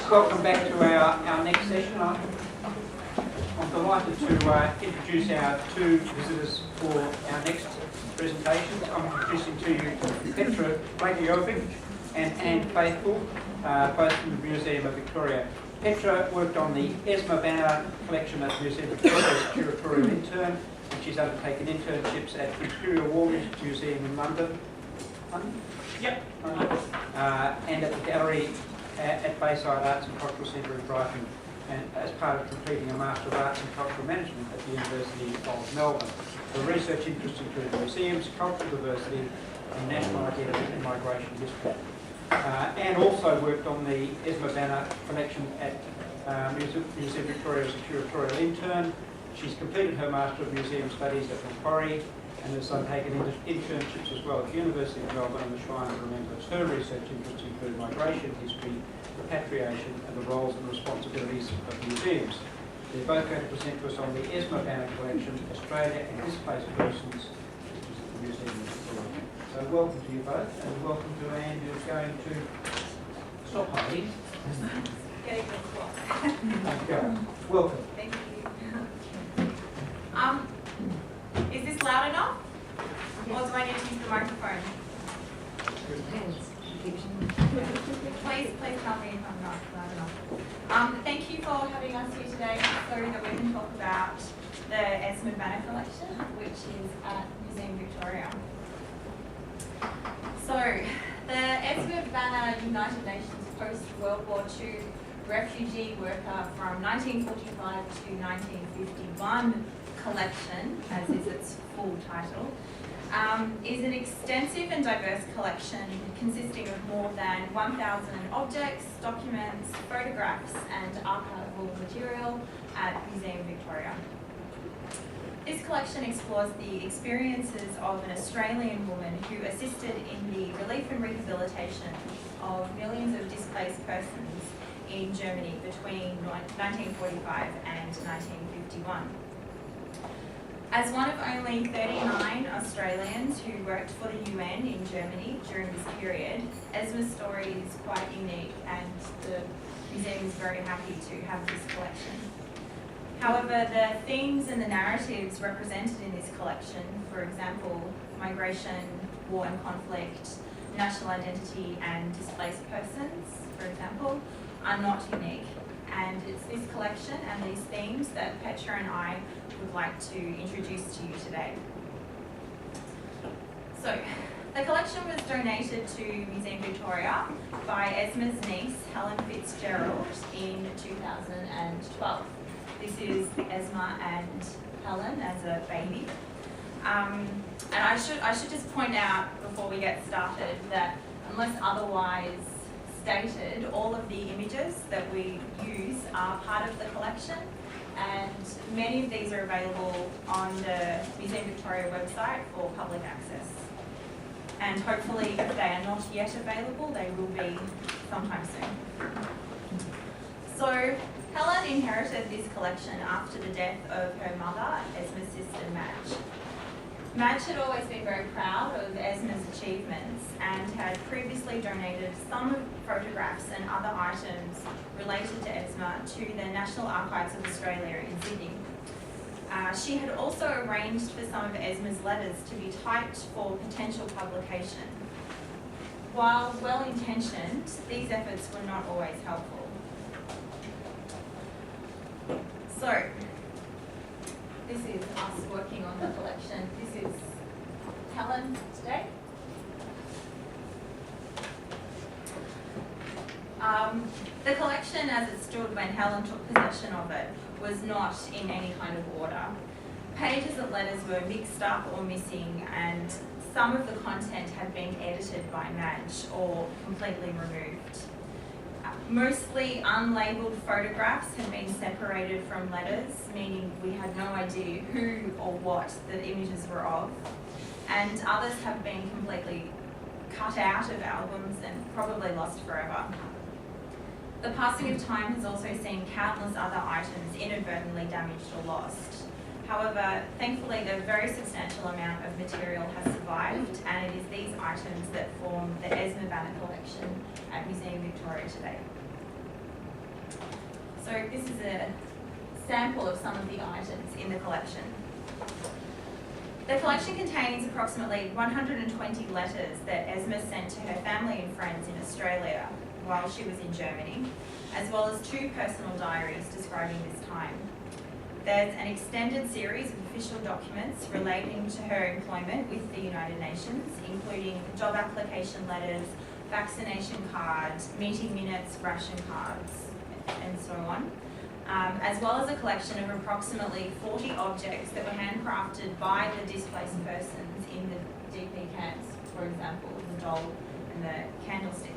Welcome back to our next session. I'm delighted to introduce our two visitors for our next presentations. I'm introducing to you Petra Blagojevic and Anne Faithfull, both from the Museum of Victoria. Petra worked on the Esma Banner Collection at the Museum of Victoria as Curatorial Intern, and she's undertaken internships at the Imperial War Museum in London. Yep. And at the gallery at Bayside Arts and Cultural Centre in Brighton, and as part of completing a Master of Arts in Cultural Management at the University of Melbourne. Her research interests include museums, cultural diversity, and national identity and migration history. Anne also worked on the Esma Banner Collection at Museum Victoria as a Curatorial Intern. She's completed her Master of Museum Studies at Macquarie and has undertaken internships as well at the University of Melbourne and the Shrine of Remembrance. Her research interests include migration history, repatriation, and the roles and responsibilities of museums. They're both going to present to us on the Esma Banner Collection, Australia and Displaced Persons, which is at the Museum of Victoria. So welcome to you both, and welcome to Anne, who's going to stop hiding. Getting the clock. Okay. Welcome. Thank you. Is this loud enough? Or do I need to use the microphone? Please tell me if I'm not loud enough. Thank you for having us here today so that we can talk about the Esma Banner Collection, which is at Museum Victoria. So, the Esma Banner United Nations post-World War II refugee worker from 1945 to 1951 collection, as is its full title, is an extensive and diverse collection consisting of more than 1,000 objects, documents, photographs and archival material at Museum Victoria. This collection explores the experiences of an Australian woman who assisted in the relief and rehabilitation of millions of displaced persons in Germany between 1945 and 1951. As one of only 39 Australians who worked for the UN in Germany during this period, Esma's story is quite unique and the museum is very happy to have this collection. However, the themes and the narratives represented in this collection, for example, migration, war and conflict, national identity and displaced persons, for example, are not unique. And it's this collection and these themes that Petra and I would like to introduce to you today. So, the collection was donated to Museum Victoria by Esma's niece, Helen Fitzgerald, in 2012. This is Esma and Helen as a baby. And I should just point out before we get started that unless otherwise stated, all of the images that we use are part of the collection, and many of these are available on the Museum Victoria website for public access. And hopefully, if they are not yet available, they will be sometime soon. So, Helen inherited this collection after the death of her mother, Esma's sister Madge. Madge had always been very proud of Esma's achievements and had previously donated some photographs and other items related to Esma to the National Archives of Australia in Sydney. She had also arranged for some of Esma's letters to be typed for potential publication. While well-intentioned, these efforts were not always helpful. So, this is us working on the collection. This is Helen today. The collection as it stood when Helen took possession of it was not in any kind of order. Pages of letters were mixed up or missing, and some of the content had been edited by Madge or completely removed. Mostly unlabelled photographs had been separated from letters, meaning we had no idea who or what the images were of, and others have been completely cut out of albums and probably lost forever. The passing of time has also seen countless other items inadvertently damaged or lost. However, thankfully, a very substantial amount of material has survived, and it is these items that form the Esma Banner Collection at Museum Victoria today. So this is a sample of some of the items in the collection. The collection contains approximately 120 letters that Esma sent to her family and friends in Australia while she was in Germany, as well as 2 personal diaries describing this time. There's an extended series of official documents relating to her employment with the United Nations, including job application letters, vaccination cards, meeting minutes, ration cards, and so on. As well as a collection of approximately 40 objects that were handcrafted by the displaced persons in the DP camps, for example, the doll and the candlestick.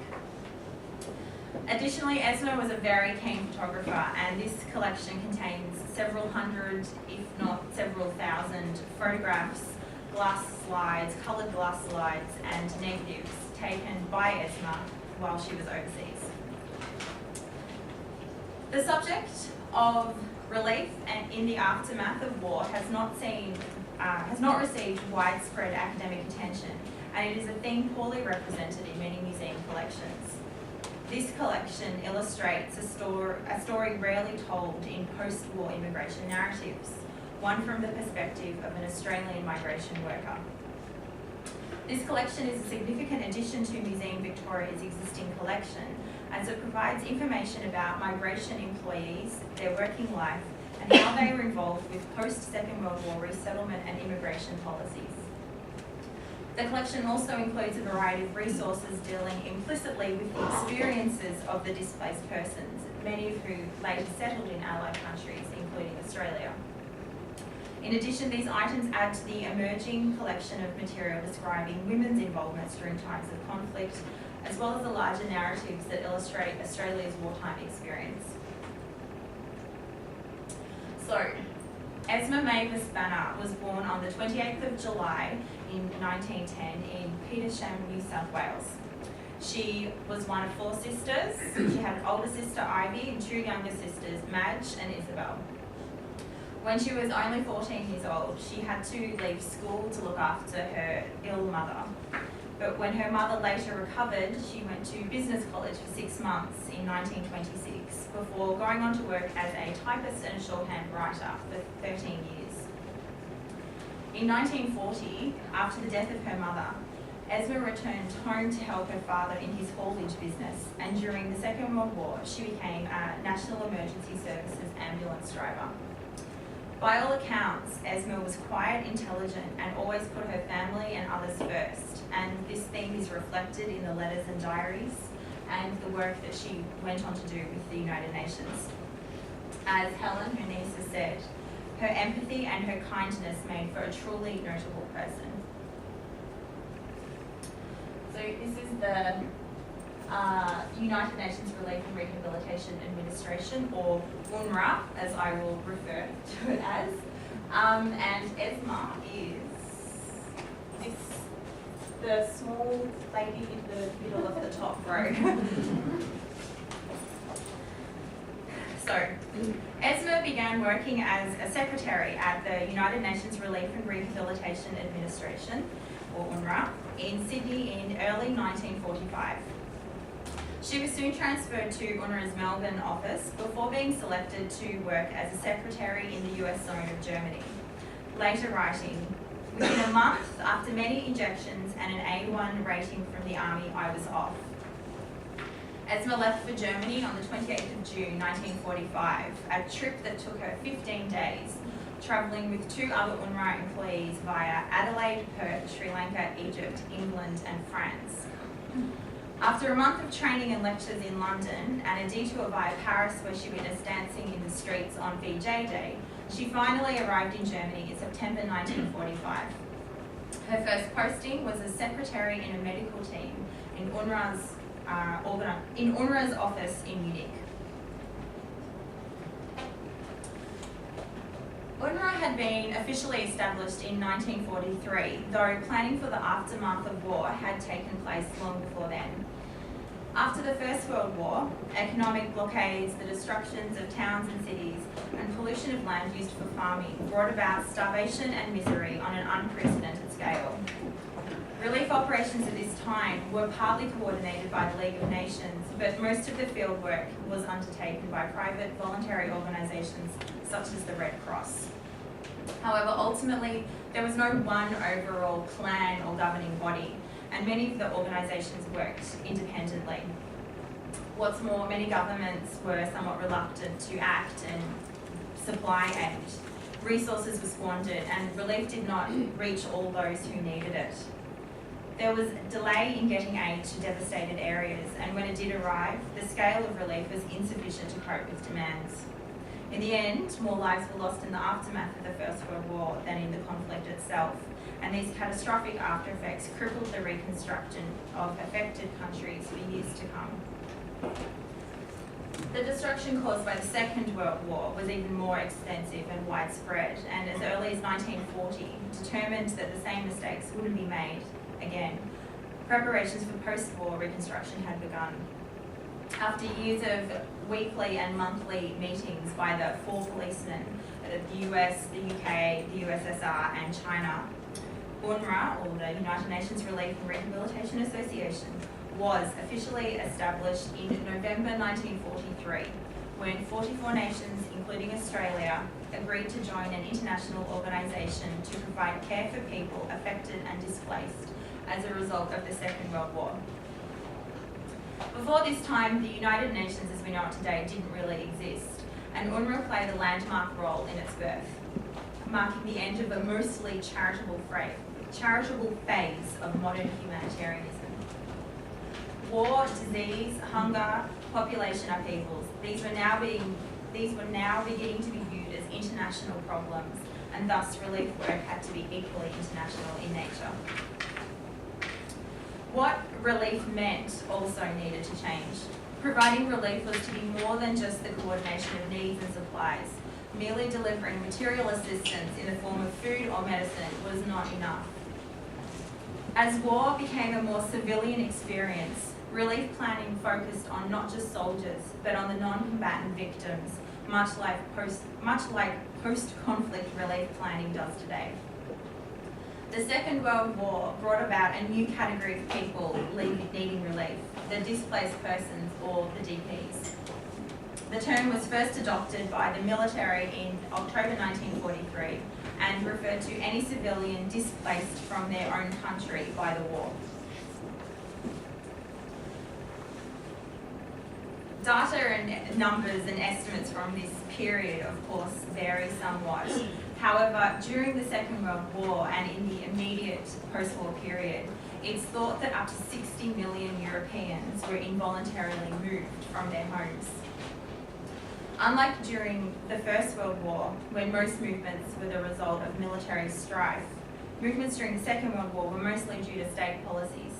Additionally, Esma was a very keen photographer, and this collection contains several hundred, if not several thousand, photographs, glass slides, coloured glass slides, and negatives taken by Esma while she was overseas. The subject of relief and in the aftermath of war has not received widespread academic attention, and it is a theme poorly represented in many museum collections. This collection illustrates a story rarely told in post-war immigration narratives, one from the perspective of an Australian migration worker. This collection is a significant addition to Museum Victoria's existing collection, as it provides information about migration employees, their working life, and how they were involved with post-Second World War resettlement and immigration policies. The collection also includes a variety of resources dealing implicitly with the experiences of the displaced persons, many of who later settled in allied countries, including Australia. In addition, these items add to the emerging collection of material describing women's involvements during times of conflict, as well as the larger narratives that illustrate Australia's wartime experience. So, Esma Mavis Banner was born on the 28th of July in 1910 in Petersham, New South Wales. She was one of 4 sisters. She had an older sister, Ivy, and 2 younger sisters, Madge and Isabel. When she was only 14 years old, she had to leave school to look after her ill mother. But when her mother later recovered, she went to business college for 6 months in 1926 before going on to work as a typist and a shorthand writer for 13 years. In 1940, after the death of her mother, Esma returned home to help her father in his haulage business, and during the Second World War, she became a National Emergency Services ambulance driver. By all accounts, Esma was quiet, intelligent, and always put her family and others first, and this theme is reflected in the letters and diaries and the work that she went on to do with the United Nations. As Helen, her niece, has said, her empathy and her kindness made for a truly notable person. So this is the United Nations Relief and Rehabilitation Administration, or UNRWA, as I will refer to it as. And Esma is the small lady in the middle of the top row. So, Esma began working as a secretary at the United Nations Relief and Rehabilitation Administration, or UNRWA, in Sydney in early 1945. She was soon transferred to UNRWA's Melbourne office before being selected to work as a secretary in the US zone of Germany. Later writing, within a month, after many injections and an A1 rating from the army, I was off. Esma left for Germany on the 28th of June 1945, a trip that took her 15 days, travelling with 2 other UNRWA employees via Adelaide, Perth, Sri Lanka, Egypt, England and France. After a month of training and lectures in London and a detour via Paris where she witnessed dancing in the streets on VJ Day, she finally arrived in Germany in September 1945. Her first posting was as secretary in a medical team in UNRWA's office in Munich. UNRWA had been officially established in 1943, though planning for the aftermath of war had taken place long before then. After the First World War, economic blockades, the destructions of towns and cities, and pollution of land used for farming brought about starvation and misery on an unprecedented scale. Relief operations at this time were partly coordinated by the League of Nations, but most of the field work was undertaken by private voluntary organisations such as the Red Cross. However, ultimately, there was no one overall plan or governing body, and many of the organisations worked independently. What's more, many governments were somewhat reluctant to act and supply aid. Resources were squandered, and relief did not reach all those who needed it. There was delay in getting aid to devastated areas, and when it did arrive, the scale of relief was insufficient to cope with demands. In the end, more lives were lost in the aftermath of the First World War than in the conflict itself, and these catastrophic after effects crippled the reconstruction of affected countries for years to come. The destruction caused by the Second World War was even more extensive and widespread, and as early as 1940, determined that the same mistakes wouldn't be made again. Preparations for post-war reconstruction had begun. After years of weekly and monthly meetings by the four policemen of the US, the UK, the USSR and China, UNRWA, or the United Nations Relief and Rehabilitation Association, was officially established in November 1943, when 44 nations, including Australia, agreed to join an international organisation to provide care for people affected and displaced as a result of the Second World War. Before this time, the United Nations as we know it today didn't really exist, and UNRWA played a landmark role in its birth, marking the end of a mostly charitable phase of modern humanitarianism. War, disease, hunger, population upheavals, these were now beginning to be viewed as international problems, and thus relief work had to be equally international in nature. What relief meant also needed to change. Providing relief was to be more than just the coordination of needs and supplies. Merely delivering material assistance in the form of food or medicine was not enough. As war became a more civilian experience, relief planning focused on not just soldiers, but on the non-combatant victims, much like post-conflict relief planning does today. The Second World War brought about a new category of people needing relief, the displaced persons, or the DPs. The term was first adopted by the military in October 1943 and referred to any civilian displaced from their own country by the war. Data and numbers and estimates from this period, of course, vary somewhat. However, during the Second World War and in the immediate post-war period, it's thought that up to 60 million Europeans were involuntarily moved from their homes. Unlike during the First World War, when most movements were the result of military strife, movements during the Second World War were mostly due to state policies.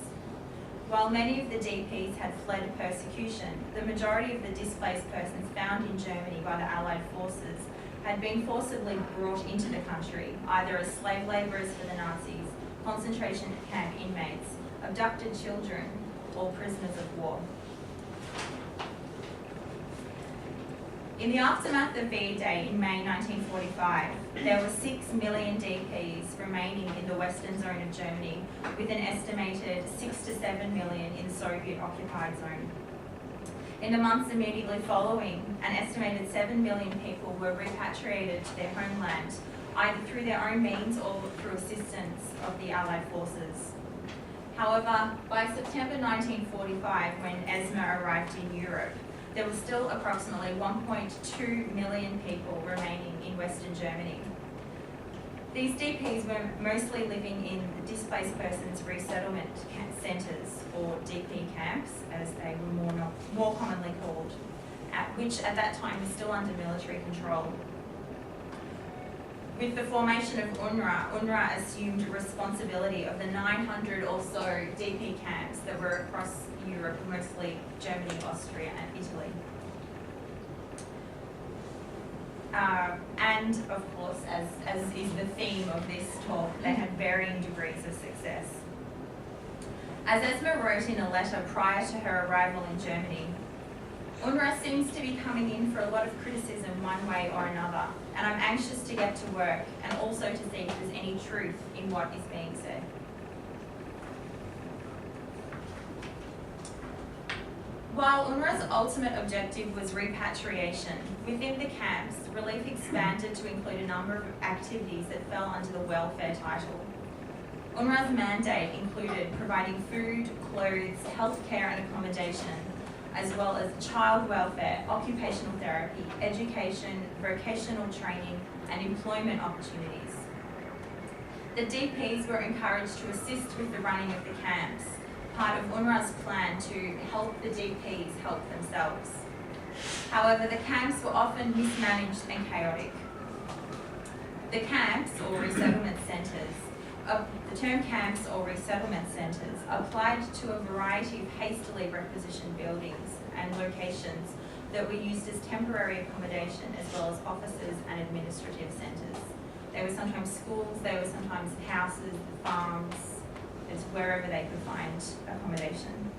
While many of the DPs had fled persecution, the majority of the displaced persons found in Germany by the Allied forces had been forcibly brought into the country, either as slave labourers for the Nazis, concentration camp inmates, abducted children, or prisoners of war. In the aftermath of V-Day in May 1945, there were 6 million DPs remaining in the western zone of Germany, with an estimated 6 to 7 million in the Soviet-occupied zone. In the months immediately following, an estimated 7 million people were repatriated to their homeland, either through their own means or through assistance of the Allied forces. However, by September 1945, when Esma arrived in Europe, there was still approximately 1.2 million people remaining in Western Germany. These DPs were mostly living in displaced persons resettlement centres, or DP camps, as they were more commonly called, which at that time was still under military control. With the formation of UNRWA assumed responsibility of the 900 or so DP camps that were across Europe, mostly Germany, Austria and Italy. And of course, as is the theme of this talk, they had varying degrees of success. As Esma wrote in a letter prior to her arrival in Germany, UNRWA seems to be coming in for a lot of criticism one way or another, and I'm anxious to get to work and also to see if there's any truth in what is being said. While UNRWA's ultimate objective was repatriation, within the camps, relief expanded to include a number of activities that fell under the welfare title. UNRWA's mandate included providing food, clothes, healthcare and accommodation, as well as child welfare, occupational therapy, education, vocational training and employment opportunities. The DPs were encouraged to assist with the running of the camps, part of UNRWA's plan to help the DPs help themselves. However, the camps were often mismanaged and chaotic. The camps, or resettlement centres, the term camps or resettlement centres applied to a variety of hastily requisitioned buildings and locations that were used as temporary accommodation as well as offices and administrative centres. They were sometimes schools, they were sometimes houses, farms, it's wherever they could find accommodation.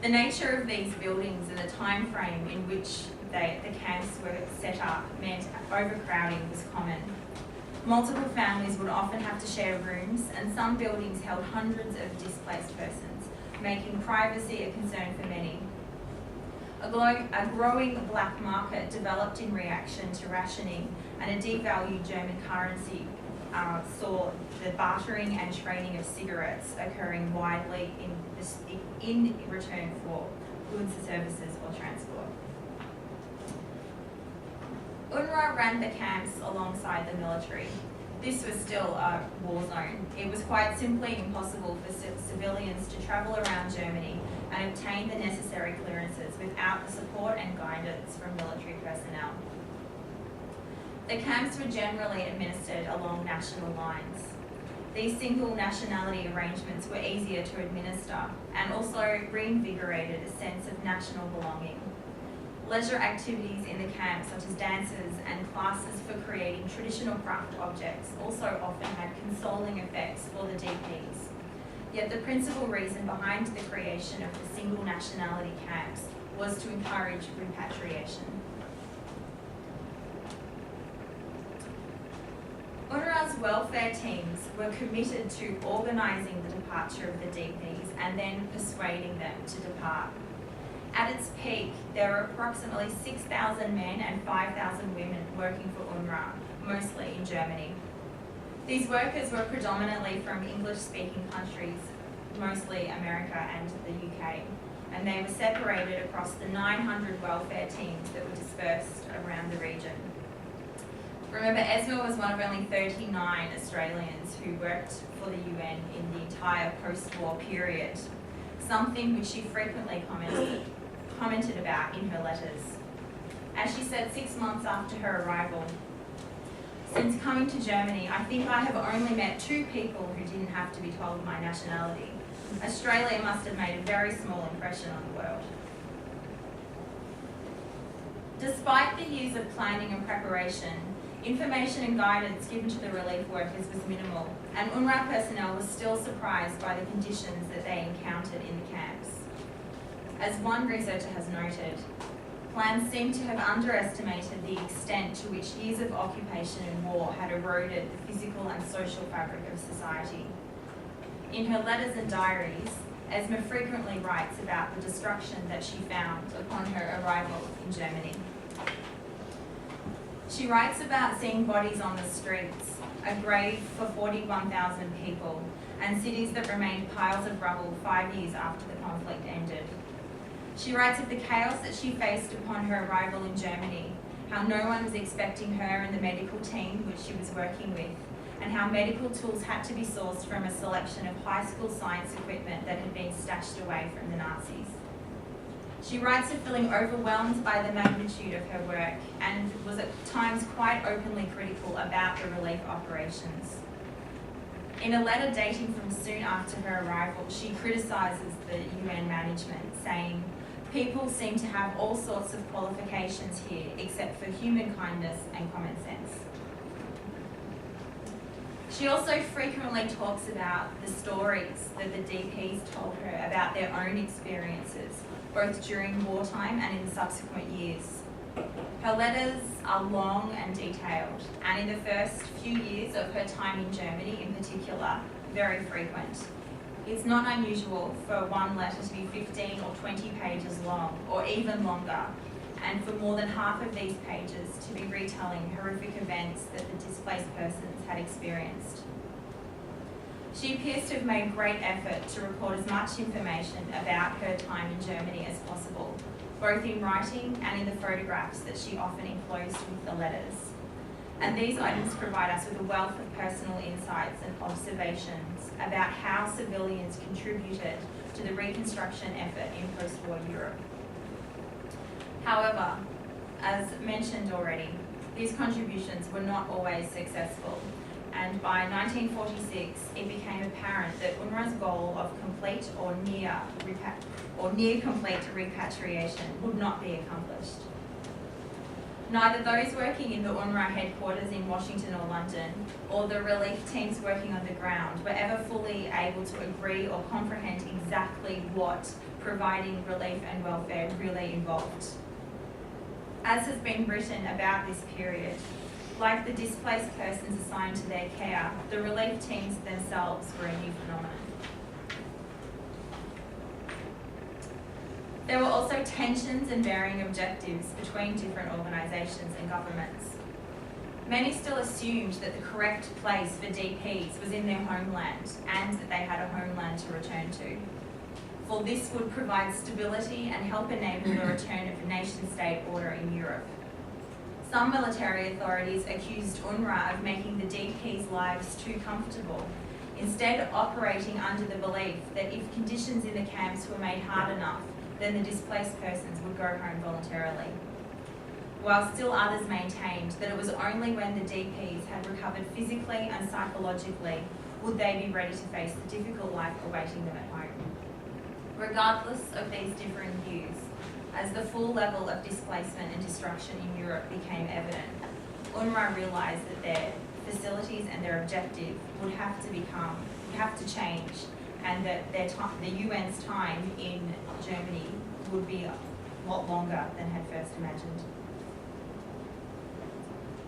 The nature of these buildings and the time frame in which the camps were set up meant overcrowding was common. Multiple families would often have to share rooms, and some buildings held hundreds of displaced persons, making privacy a concern for many. A growing black market developed in reaction to rationing, and a devalued German currency saw the bartering and trading of cigarettes occurring widely in return for goods, services or transport. UNRWA ran the camps alongside the military. This was still a war zone. It was quite simply impossible for civilians to travel around Germany and obtain the necessary clearances without the support and guidance from military personnel. The camps were generally administered along national lines. These single nationality arrangements were easier to administer and also reinvigorated a sense of national belonging. Leisure activities in the camps, such as dances and classes for creating traditional craft objects, also often had consoling effects for the DPs. Yet the principal reason behind the creation of the single nationality camps was to encourage repatriation. UNRWA's welfare teams were committed to organising the departure of the DPs and then persuading them to depart. At its peak, there were approximately 6,000 men and 5,000 women working for UNRWA, mostly in Germany. These workers were predominantly from English-speaking countries, mostly America and the UK, and they were separated across the 900 welfare teams that were dispersed around the region. Remember, Esma was one of only 39 Australians who worked for the UN in the entire post-war period, something which she frequently commented about in her letters. As she said 6 months after her arrival, "Since coming to Germany, I think I have only met 2 people who didn't have to be told my nationality. Australia must have made a very small impression on the world." Despite the years of planning and preparation, information and guidance given to the relief workers was minimal, and UNRWA personnel was still surprised by the conditions that they encountered in the camps. As one researcher has noted, plans seem to have underestimated the extent to which years of occupation and war had eroded the physical and social fabric of society. In her letters and diaries, Esma frequently writes about the destruction that she found upon her arrival in Germany. She writes about seeing bodies on the streets, a grave for 41,000 people, and cities that remained piles of rubble 5 years after the conflict ended. She writes of the chaos that she faced upon her arrival in Germany, how no one was expecting her and the medical team which she was working with, and how medical tools had to be sourced from a selection of high school science equipment that had been stashed away from the Nazis. She writes of feeling overwhelmed by the magnitude of her work and was at times quite openly critical about the relief operations. In a letter dating from soon after her arrival, she criticises the UN management, saying, "People seem to have all sorts of qualifications here except for human kindness and common sense." She also frequently talks about the stories that the DPs told her about their own experiences, both during wartime and in subsequent years. Her letters are long and detailed, and in the first few years of her time in Germany in particular, very frequent. It's not unusual for one letter to be 15 or 20 pages long, or even longer, and for more than half of these pages to be retelling horrific events that the displaced persons had experienced. She appears to have made great effort to record as much information about her time in Germany as possible, both in writing and in the photographs that she often enclosed with the letters. And these items provide us with a wealth of personal insights and observations about how civilians contributed to the reconstruction effort in post-war Europe. However, as mentioned already, these contributions were not always successful, and by 1946 it became apparent that UNRWA's goal of complete or near complete repatriation would not be accomplished. Neither those working in the UNRWA headquarters in Washington or London, or the relief teams working on the ground, were ever fully able to agree or comprehend exactly what providing relief and welfare really involved. As has been written about this period, like the displaced persons assigned to their care, the relief teams themselves were a new phenomenon. There were also tensions and varying objectives between different organisations and governments. Many still assumed that the correct place for DPs was in their homeland and that they had a homeland to return to. For this would provide stability and help enable the return of a nation-state order in Europe. Some military authorities accused UNRWA of making the DPs' lives too comfortable, instead operating under the belief that if conditions in the camps were made hard enough, then the displaced persons would go home voluntarily. While still others maintained that it was only when the DPs had recovered physically and psychologically would they be ready to face the difficult life awaiting them at home. Regardless of these differing views, as the full level of displacement and destruction in Europe became evident, UNRWA realised that their facilities and their objective would have to change, and that the UN's time in Germany would be a lot longer than had first imagined.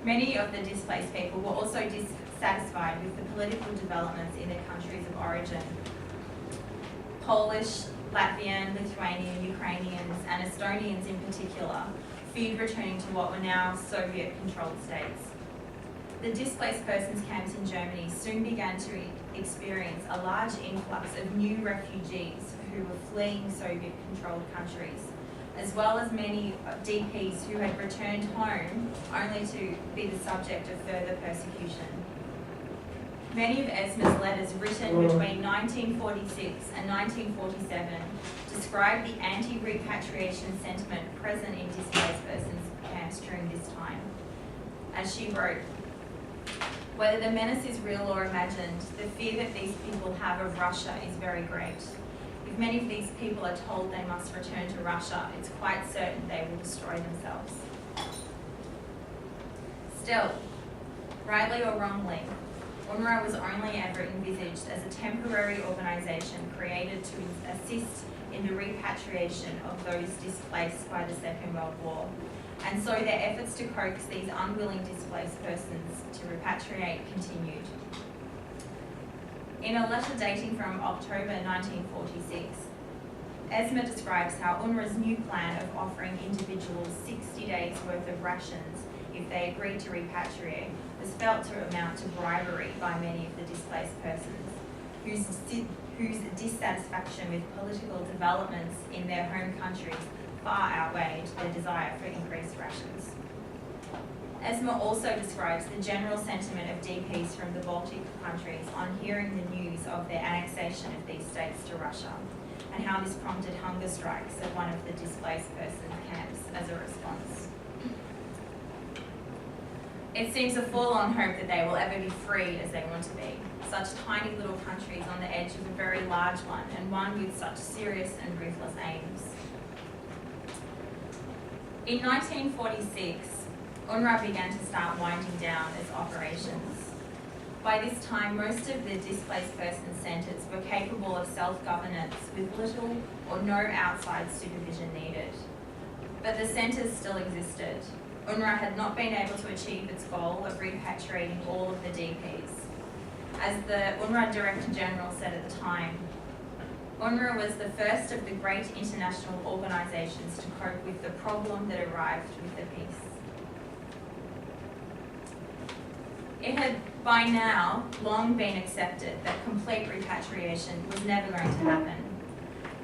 Many of the displaced people were also dissatisfied with the political developments in their countries of origin. Polish, Latvian, Lithuanian, Ukrainians, and Estonians in particular feared returning to what were now Soviet-controlled states. The displaced persons camps in Germany soon began to experience a large influx of new refugees who were fleeing Soviet-controlled countries, as well as many DPs who had returned home only to be the subject of further persecution. Many of Esma's letters written between 1946 and 1947 describe the anti-repatriation sentiment present in displaced persons camps during this time. As she wrote, "Whether the menace is real or imagined, the fear that these people have of Russia is very great. If many of these people are told they must return to Russia, it's quite certain they will destroy themselves." Still, rightly or wrongly, UNRWA was only ever envisaged as a temporary organisation created to assist in the repatriation of those displaced by the Second World War, and so their efforts to coax these unwilling displaced persons to repatriate continued. In a letter dating from October 1946, Esma describes how UNRWA's new plan of offering individuals 60 days worth of rations if they agreed to repatriate was felt to amount to bribery by many of the displaced persons, whose dissatisfaction with political developments in their home countries far outweighed their desire for increased rations. Esma also describes the general sentiment of DPs from the Baltic countries on hearing the news of their annexation of these states to Russia, and how this prompted hunger strikes at one of the displaced persons camps as a response. It seems a forlorn hope that they will ever be free as they want to be, such tiny little countries on the edge of a very large one, and one with such serious and ruthless aims. In 1946, UNRWA began to start winding down its operations. By this time, most of the displaced persons centres were capable of self-governance with little or no outside supervision needed. But the centres still existed. UNRWA had not been able to achieve its goal of repatriating all of the DPs. As the UNRWA Director General said at the time, UNRWA was the first of the great international organisations to cope with the problem that arrived with the peace. It had by now long been accepted that complete repatriation was never going to happen.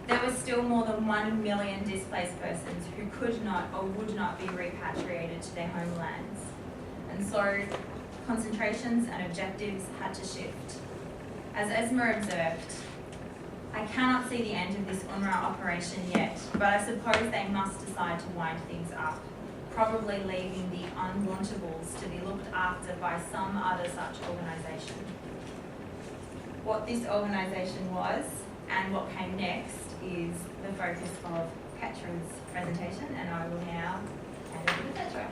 There were still more than 1 million displaced persons who could not or would not be repatriated to their homelands. And so concentrations and objectives had to shift. As Esma observed, I cannot see the end of this UNRWA operation yet, but I suppose they must decide to wind things up, probably leaving the unwantables to be looked after by some other such organisation. What this organisation was and what came next is the focus of Petra's presentation, and I will now hand over to Petra.